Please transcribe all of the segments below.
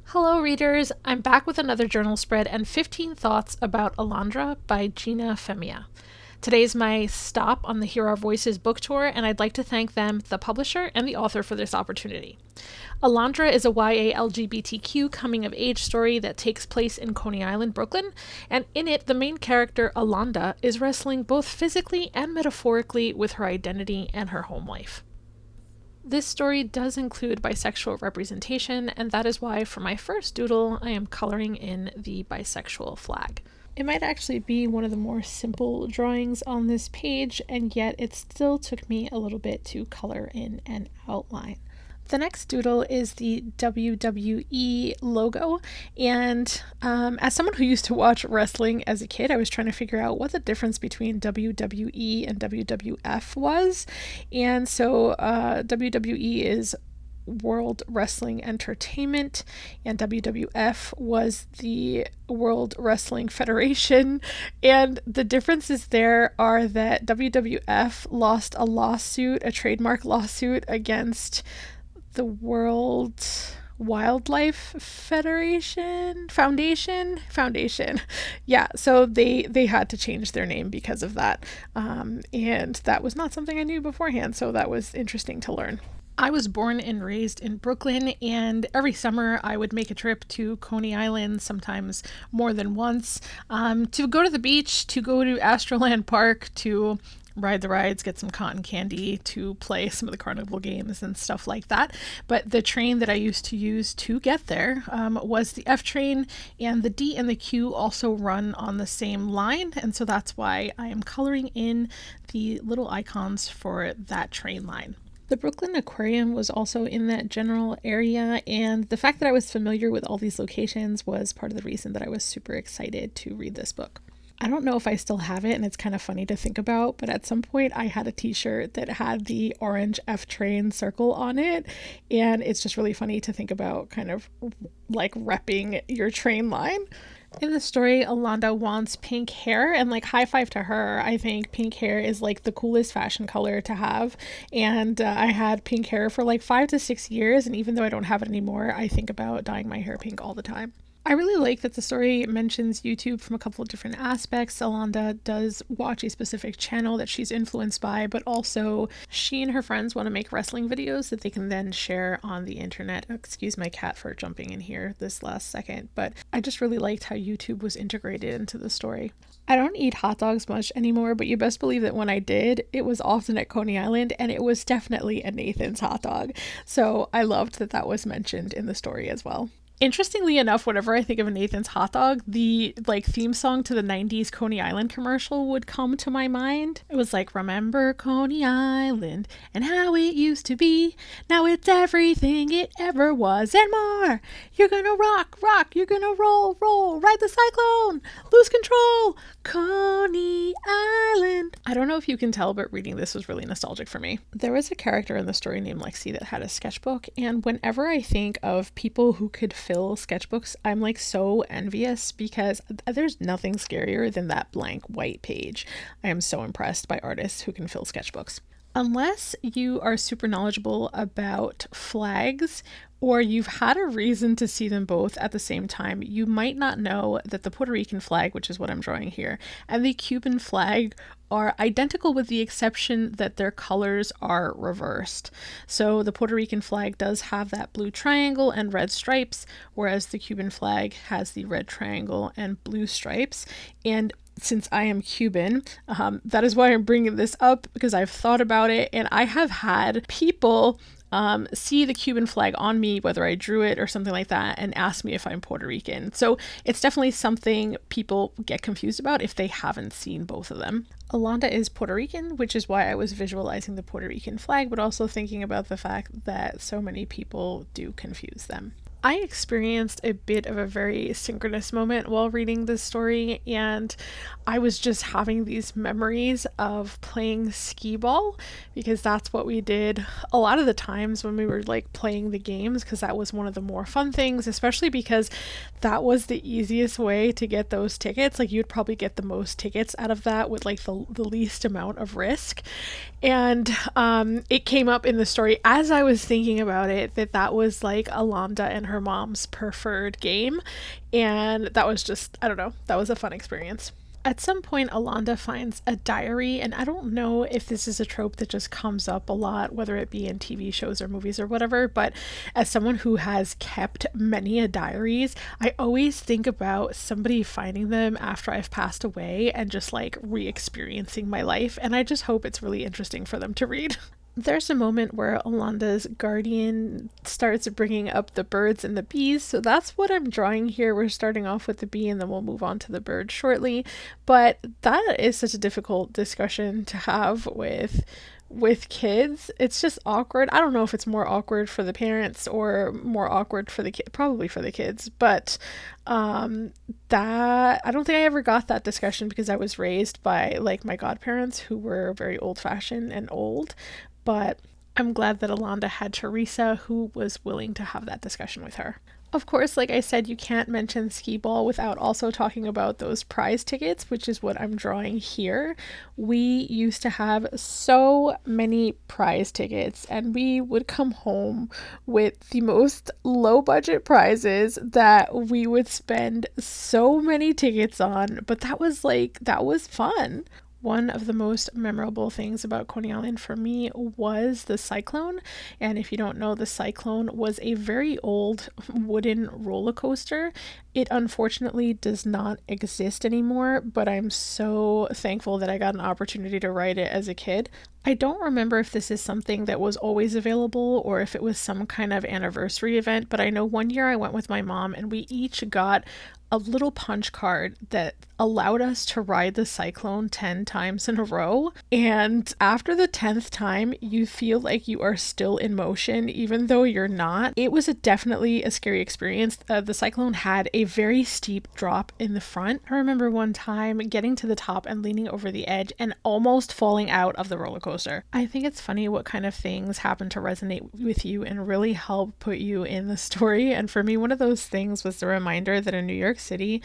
Hello readers, I'm back with another journal spread and 15 thoughts about Alondra by Gina Femia. Today's my stop on the Hear Our Voices book tour, and I'd like to thank them, the publisher, and the author for this opportunity. Alondra is a YA LGBTQ coming-of-age story that takes place in Coney Island, Brooklyn, and in it, the main character, Alondra, is wrestling both physically and metaphorically with her identity and her home life. This story does include bisexual representation, and that is why for my first doodle, I am coloring in the bisexual flag. It might actually be one of the more simple drawings on this page, and yet it still took me a little bit to color in an outline. The next doodle is the WWE logo, and as someone who used to watch wrestling as a kid, I was trying to figure out what the difference between WWE and WWF was, and so WWE is World Wrestling Entertainment, and WWF was the World Wrestling Federation, and the differences there are that WWF lost a trademark lawsuit against the World Wildlife Foundation. Yeah, so they had to change their name because of that, and that was not something I knew beforehand, so that was interesting to learn. I was born and raised in Brooklyn, and every summer I would make a trip to Coney Island, sometimes more than once, to go to the beach, to go to Astroland Park, to ride the rides, get some cotton candy, to play some of the carnival games and stuff like that. But the train that I used to use to get there was the F train, and the D and the Q also run on the same line, and so that's why I am coloring in the little icons for that train line. The Brooklyn Aquarium was also in that general area, and the fact that I was familiar with all these locations was part of the reason that I was super excited to read this book. I don't know if I still have it, and it's kind of funny to think about, but at some point I had a t-shirt that had the orange F train circle on it, and it's just really funny to think about kind of like repping your train line. In the story, Alondra wants pink hair, and like high five to her. I think pink hair is like the coolest fashion color to have, and I had pink hair for like 5 to 6 years, and even though I don't have it anymore, I think about dyeing my hair pink all the time. I really like that the story mentions YouTube from a couple of different aspects. Alondra does watch a specific channel that she's influenced by, but also she and her friends want to make wrestling videos that they can then share on the internet. Excuse my cat for jumping in here this last second, but I just really liked how YouTube was integrated into the story. I don't eat hot dogs much anymore, but you best believe that when I did, it was often at Coney Island, and it was definitely a Nathan's hot dog. So I loved that that was mentioned in the story as well. Interestingly enough, whenever I think of a Nathan's hot dog, the like theme song to the 90s Coney Island commercial would come to my mind. It was like, remember Coney Island and how it used to be. Now it's everything it ever was and more. You're gonna rock, you're gonna roll, ride the cyclone, lose control, Coney Island. I don't know if you can tell, but reading this was really nostalgic for me. There was a character in the story named Litsy that had a sketchbook, and whenever I think of people who could fill sketchbooks, I'm like so envious, because there's nothing scarier than that blank white page. I am so impressed by artists who can fill sketchbooks. Unless you are super knowledgeable about flags, or you've had a reason to see them both at the same time, you might not know that the Puerto Rican flag, which is what I'm drawing here, and the Cuban flag are identical, with the exception that their colors are reversed. So the Puerto Rican flag does have that blue triangle and red stripes, whereas the Cuban flag has the red triangle and blue stripes. And since I am Cuban, that is why I'm bringing this up, because I've thought about it, and I have had people see the Cuban flag on me, whether I drew it or something like that, and ask me if I'm Puerto Rican. So it's definitely something people get confused about if they haven't seen both of them. Alondra is Puerto Rican, which is why I was visualizing the Puerto Rican flag, but also thinking about the fact that so many people do confuse them. I experienced a bit of a very synchronous moment while reading this story, and I was just having these memories of playing skee ball, because that's what we did a lot of the times when we were like playing the games, because that was one of the more fun things, especially because that was the easiest way to get those tickets. Like, you'd probably get the most tickets out of that with like the least amount of risk. And it came up in the story as I was thinking about it that was like Alondra and her mom's preferred game. And that was just, I don't know, that was a fun experience. At some point, Alondra finds a diary, and I don't know if this is a trope that just comes up a lot, whether it be in TV shows or movies or whatever, but as someone who has kept many a diaries, I always think about somebody finding them after I've passed away and just like re-experiencing my life, and I just hope it's really interesting for them to read. There's a moment where Alondra's guardian starts bringing up the birds and the bees, so that's what I'm drawing here. We're starting off with the bee and then we'll move on to the bird shortly, but that is such a difficult discussion to have with kids. It's just awkward. I don't know if it's more awkward for the parents or more awkward for the kid, probably for the kids, but that I don't think I ever got that discussion because I was raised by like my godparents who were very old-fashioned and old. But I'm glad that Alondra had Teresa who was willing to have that discussion with her. Of course, like I said, you can't mention skee ball without also talking about those prize tickets, which is what I'm drawing here. We used to have so many prize tickets, and we would come home with the most low budget prizes that we would spend so many tickets on, but that was fun. One of the most memorable things about Coney Island for me was the Cyclone. And if you don't know, the Cyclone was a very old wooden roller coaster. It unfortunately does not exist anymore, but I'm so thankful that I got an opportunity to ride it as a kid. I don't remember if this is something that was always available or if it was some kind of anniversary event, but I know one year I went with my mom and we each got a little punch card that allowed us to ride the Cyclone 10 times in a row. And after the 10th time, you feel like you are still in motion, even though you're not. It was definitely a scary experience. The Cyclone had a very steep drop in the front. I remember one time getting to the top and leaning over the edge and almost falling out of the roller coaster. I think it's funny what kind of things happen to resonate with you and really help put you in the story. And for me, one of those things was the reminder that in New York City,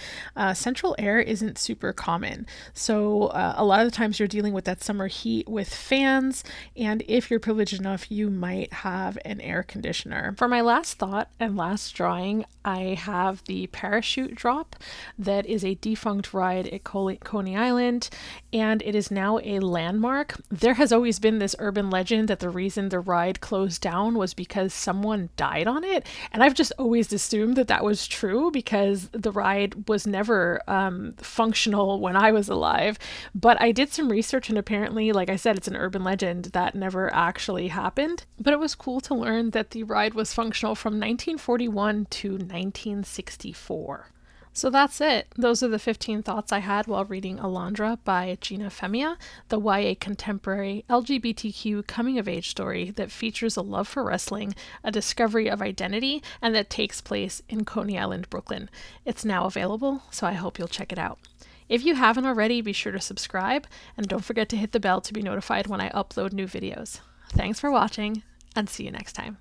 central air isn't super common. So a lot of the times you're dealing with that summer heat with fans, and if you're privileged enough, you might have an air conditioner. For my last thought and last drawing, I have the parachute drop that is a defunct ride at Coney Island, and it is now a landmark. There has always been this urban legend that the reason the ride closed down was because someone died on it, and I've just always assumed that that was true because the ride was never functional when I was alive. But I did some research, and apparently, like I said, it's an urban legend that never actually happened. But it was cool to learn that the ride was functional from 1941 to 1964. So that's it. Those are the 15 thoughts I had while reading Alondra by Gina Femia, the YA contemporary LGBTQ coming-of-age story that features a love for wrestling, a discovery of identity, and that takes place in Coney Island, Brooklyn. It's now available, so I hope you'll check it out. If you haven't already, be sure to subscribe, and don't forget to hit the bell to be notified when I upload new videos. Thanks for watching, and see you next time.